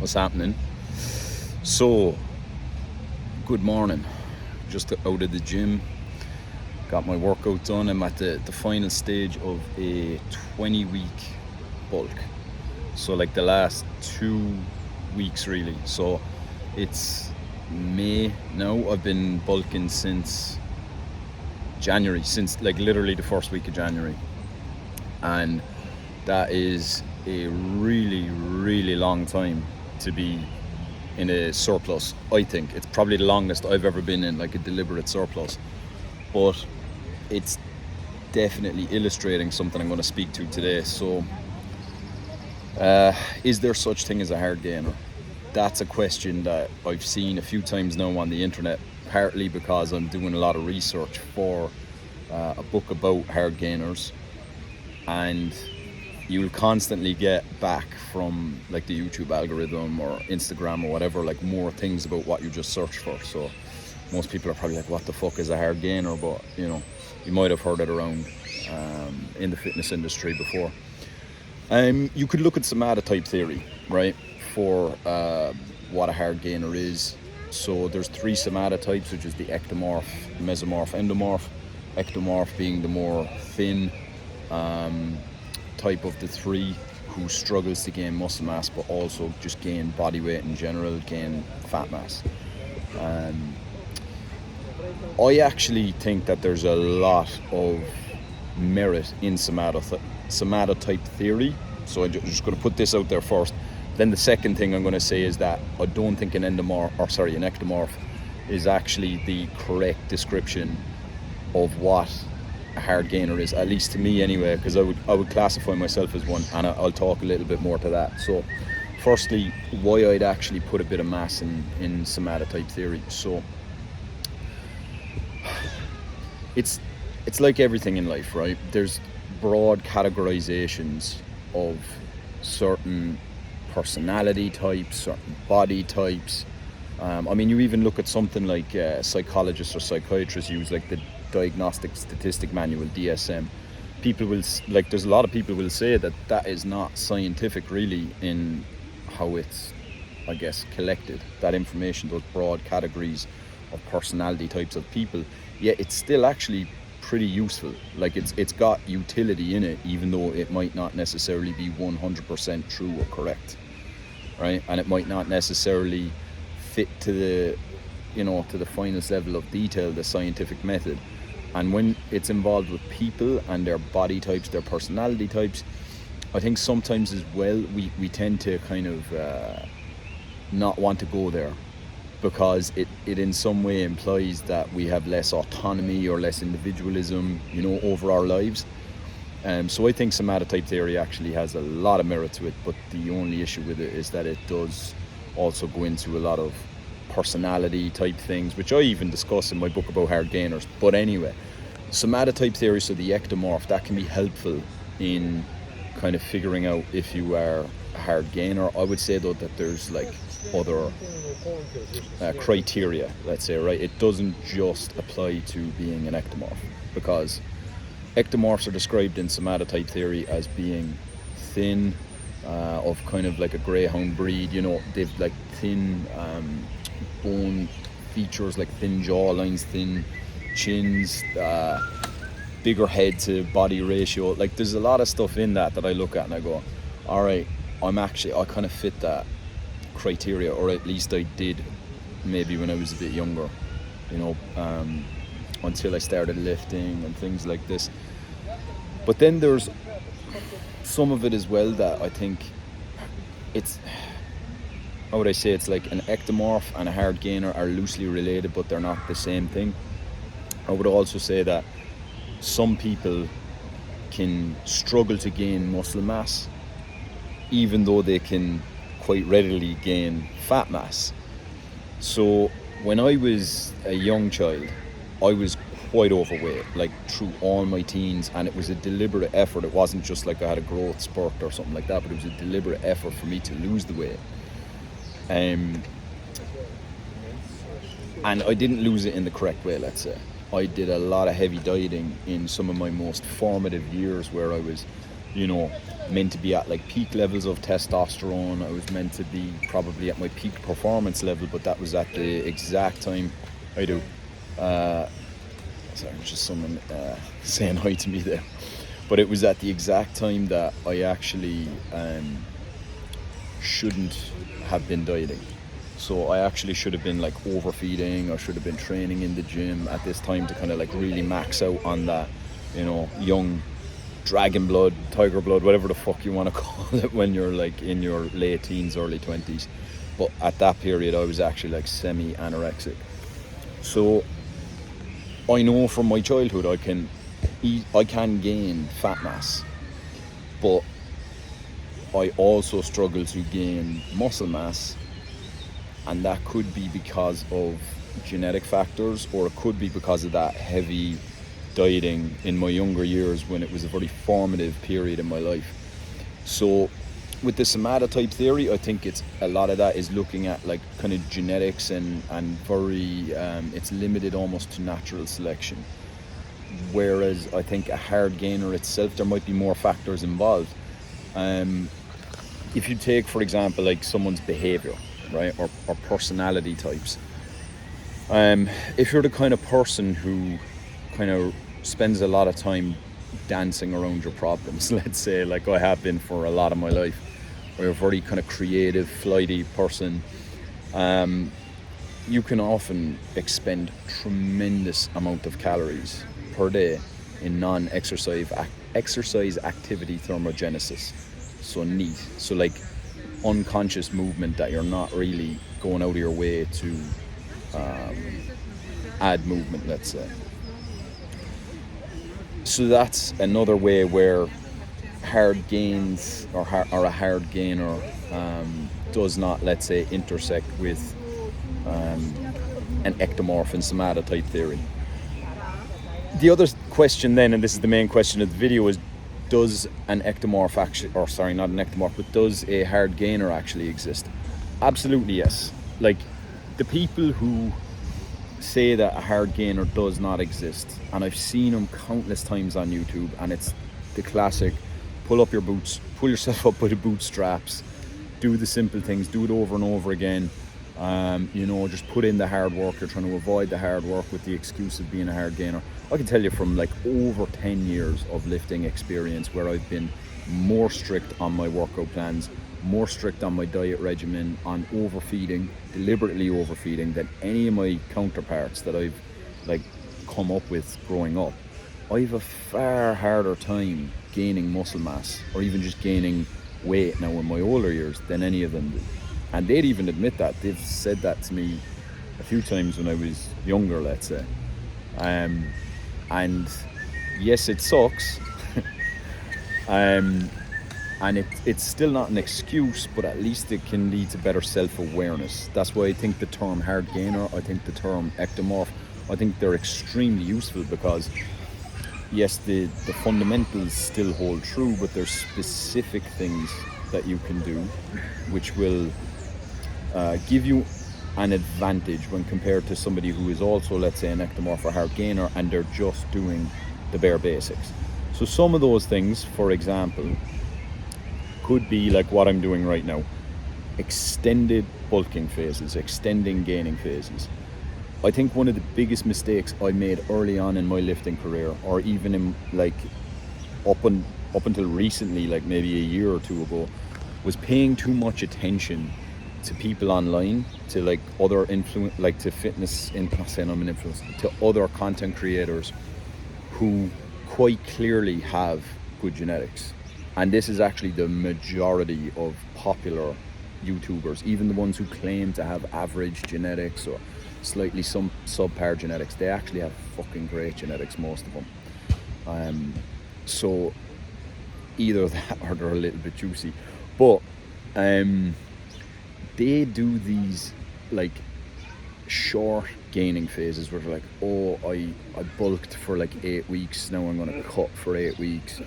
What's happening? So, good morning. Just out of the gym, got my workout done. I'm at the final stage of a 20-week bulk. So, like the last 2 weeks, really. So, it's May now. I've been bulking since January, since like literally the first week of January. And that is a really, really long time to be in a surplus. I think it's probably the longest I've ever been in like a deliberate surplus, but it's definitely illustrating something I'm going to speak to today. So is there such thing as a hard gainer? That's a question that I've seen a few times now on the internet, partly because I'm doing a lot of research for a book about hard gainers, and you'll constantly get back from like the YouTube algorithm or Instagram or whatever, like more things about what you just searched for. So most people are probably like, what the fuck is a hard gainer? But you know, you might have heard it around in the fitness industry before. You could look at somatotype theory, right, for what a hard gainer is. So there's 3 somatotypes, which is the ectomorph, mesomorph, endomorph. Ectomorph being the more thin type of the 3, who struggles to gain muscle mass but also just gain body weight in general, gain fat mass. I actually think that there's a lot of merit in somatotype theory, so I'm just going to put this out there first. Then the second thing I'm going to say is that I don't think an ectomorph is actually the correct description of what a hard gainer is, at least to me anyway, because I would classify myself as one, and I'll talk a little bit more to that. So firstly, why I'd actually put a bit of mass in somatotype theory. So it's like everything in life, right? There's broad categorizations of certain personality types, certain body types. You even look at something like psychologists or psychiatrists use like the Diagnostic Statistic Manual, DSM. There's a lot of people will say that is not scientific really in how it's, I guess, collected, that information, those broad categories of personality types of people. Yet it's still actually pretty useful. Like it's got utility in it, even though it might not necessarily be 100% true or correct, right? And it might not necessarily fit to the finest level of detail, the scientific method. And when it's involved with people and their body types, their personality types, I think sometimes as well we tend to kind of not want to go there, because it in some way implies that we have less autonomy or less individualism, over our lives. So I think somatotype theory actually has a lot of merit to it, but the only issue with it is that it does also go into a lot of personality type things, which I even discuss in my book about hard gainers. But anyway, somatotype theory, so the ectomorph, that can be helpful in kind of figuring out if you are a hard gainer. I would say though that there's like other criteria, let's say, right? It doesn't just apply to being an ectomorph, because ectomorphs are described in somatotype theory as being thin, of kind of like a greyhound breed. They've like thin bone features, like thin jawlines, thin chins, bigger head to body ratio. Like there's a lot of stuff in that I look at and I go, all right, I kind of fit that criteria, or at least I did maybe when I was a bit younger, until I started lifting and things like this. But then there's some of it as well that I think it's, how would I say, it's like an ectomorph and a hard gainer are loosely related, but they're not the same thing. I would also say that some people can struggle to gain muscle mass, even though they can quite readily gain fat mass. So when I was a young child, I was quite overweight, like through all my teens, and it was a deliberate effort. It wasn't just like I had a growth spurt or something like that, but it was a deliberate effort for me to lose the weight. And I didn't lose it in the correct way, let's say. I did a lot of heavy dieting in some of my most formative years, where I was you know, meant to be at like peak levels of testosterone. I was meant to be probably at my peak performance level, but that was at the exact time. I do. Sorry, just someone saying hi to me there. But it was at the exact time that I actually shouldn't have been dieting. So I actually should have been like overfeeding. I should have been training in the gym at this time to kind of like really max out on that, you know, young dragon blood, tiger blood, whatever the fuck you want to call it when you're like in your late teens, early 20s. But at that period, I was actually like semi-anorexic. So I know from my childhood I can gain fat mass, but I also struggle to gain muscle mass, and that could be because of genetic factors, or it could be because of that heavy dieting in my younger years when it was a very formative period in my life. So with the somatotype theory, I think it's a lot of that is looking at like kind of genetics and very it's limited almost to natural selection. Whereas I think a Hardgainer itself, there might be more factors involved. If you take, for example, like someone's behavior, right, or personality types. If you're the kind of person who kind of spends a lot of time dancing around your problems, let's say, like I have been for a lot of my life, or you're a very kind of creative, flighty person, you can often expend tremendous amount of calories per day in non-exercise activity thermogenesis. So neat. So like unconscious movement that you're not really going out of your way to add movement, let's say. So that's another way where hard gains or a hard gainer does not, let's say, intersect with an ectomorph in somatotype theory. The other question then, and this is the main question of the video, is does an ectomorph actually, or sorry, not an ectomorph, but does a hard gainer actually exist? Absolutely yes. Like the people who say that a hard gainer does not exist, and I've seen them countless times on YouTube, and it's the classic pull up your boots, pull yourself up by the bootstraps, do the simple things, do it over and over again. You know, just put in the hard work. You're trying to avoid the hard work with the excuse of being a hard gainer. I can tell you from like over 10 years of lifting experience where I've been more strict on my workout plans, more strict on my diet regimen, on overfeeding, deliberately overfeeding, than any of my counterparts that I've like come up with growing up. I have a far harder time gaining muscle mass or even just gaining weight now in my older years than any of them do. And they'd even admit that. They've said that to me a few times when I was younger, let's say. And yes, it sucks. And it's still not an excuse, but at least it can lead to better self-awareness. That's why I think the term hard gainer, I think the term ectomorph, I think they're extremely useful, because yes, the fundamentals still hold true, but there's specific things that you can do which will give you an advantage when compared to somebody who is also, let's say, an ectomorph or hard gainer, and they're just doing the bare basics. So some of those things, for example, could be like what I'm doing right now: extended bulking phases, extending gaining phases. I think one of the biggest mistakes I made early on in my lifting career, or even in like up until recently, like maybe a year or two ago, was paying too much attention to people online, to like other like to fitness, not saying I'm an influencer, to other content creators who quite clearly have good genetics. And this is actually the majority of popular YouTubers, even the ones who claim to have average genetics or slightly some subpar genetics. They actually have fucking great genetics, most of them. So either that or they're a little bit juicy. But they do these like short gaining phases where they're like, oh, I bulked for like 8 weeks, now I'm gonna cut for 8 weeks.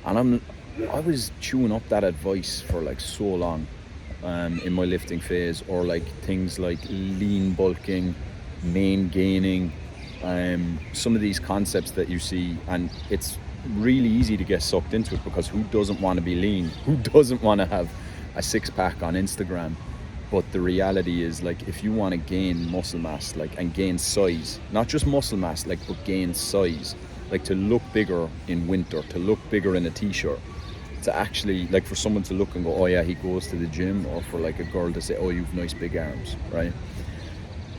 And I was chewing up that advice for like so long in my lifting phase, or like things like lean bulking, main gaining, some of these concepts that you see, and it's really easy to get sucked into it, because who doesn't want to be lean? Who doesn't want to have a six-pack on Instagram? But the reality is, like, if you want to gain muscle mass, like, and gain size, not just muscle mass, like, but gain size, like, to look bigger in winter, to look bigger in a t-shirt, to actually, like, for someone to look and go, oh yeah, he goes to the gym, or for like a girl to say, oh, you've nice big arms, right?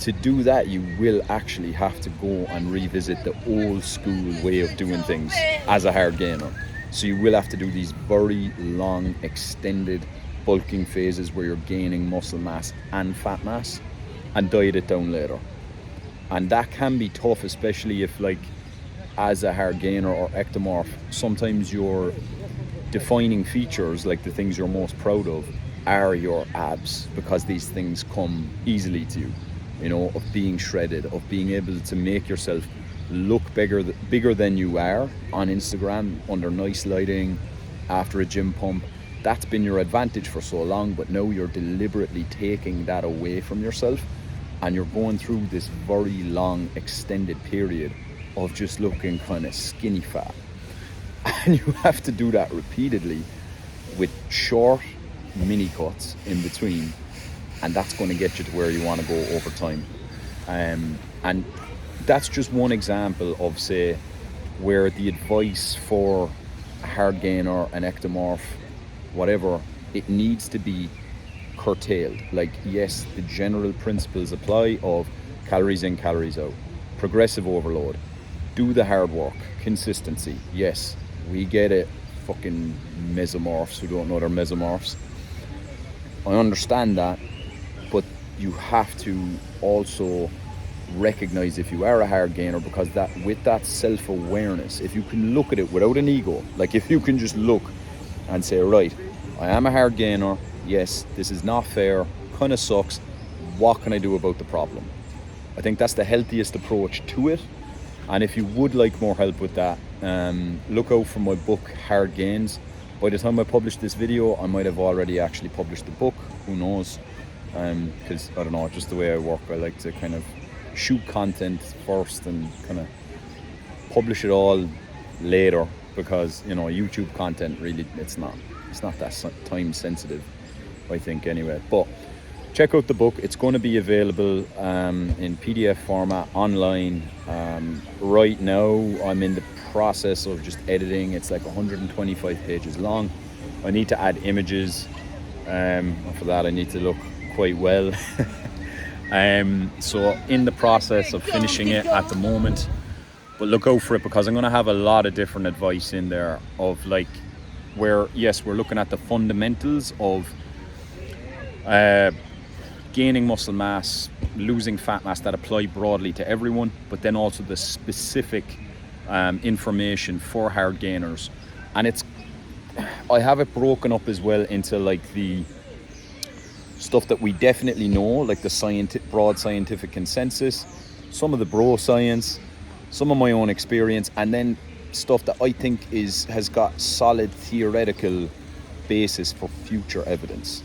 To do that, you will actually have to go and revisit the old school way of doing things as a hard gainer. So you will have to do these very long, extended bulking phases where you're gaining muscle mass and fat mass, and diet it down later. And that can be tough, especially if, like, as a hard gainer or ectomorph, sometimes your defining features, like the things you're most proud of, are your abs, because these things come easily to you, you know, of being shredded, of being able to make yourself look bigger than you are on Instagram under nice lighting after a gym pump. That's been your advantage for so long, but now you're deliberately taking that away from yourself, and you're going through this very long extended period of just looking kind of skinny fat. And you have to do that repeatedly with short mini cuts in between, and that's going to get you to where you want to go over time. And that's just one example of, say, where the advice for a hard gainer, an ectomorph, whatever, it needs to be curtailed. Like, yes, the general principles apply of calories in, calories out, progressive overload, do the hard work, consistency. Yes, we get it, fucking mesomorphs who don't know they're mesomorphs. I understand that, but you have to also recognize if you are a hard gainer, because that, with that self-awareness, if you can look at it without an ego, like if you can just look and say, right, I am a hard gainer, yes, this is not fair, kind of sucks, what can I do about the problem? I think that's the healthiest approach to it. And if you would like more help with that, look out for my book, Hard Gains. By the time I publish this video, I might have already actually published the book, who knows? Because, I don't know, just the way I work, I like to kind of shoot content first and kind of publish it all later, because, you know, YouTube content, really, it's not that time sensitive, I think, anyway. But check out the book. It's going to be available in PDF format online. Right now, I'm in the process of just editing. It's like 125 pages long. I need to add images. For that, I need to look quite well. So in the process of finishing it at the moment. But look out for it, because I'm going to have a lot of different advice in there of, like, where, yes, we're looking at the fundamentals of gaining muscle mass, losing fat mass, that apply broadly to everyone, but then also the specific information for hard gainers. And I have it broken up as well into, like, the stuff that we definitely know, like the broad scientific consensus, some of the bro science, some of my own experience, and then stuff that I think has got solid theoretical basis for future evidence.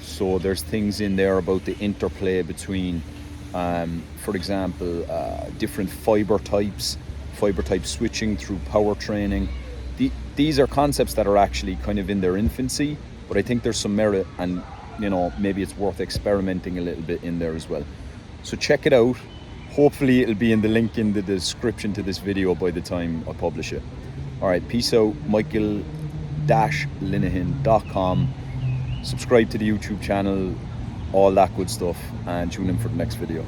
So there's things in there about the interplay between, for example, different fiber type switching through power training. These are concepts that are actually kind of in their infancy, but I think there's some merit, and, you know, maybe it's worth experimenting a little bit in there as well. So check it out. Hopefully it'll be in the link in the description to this video by the time I publish it. All right, peace out. Michael-Linehan.com. Subscribe to the YouTube channel, all that good stuff, and tune in for the next video.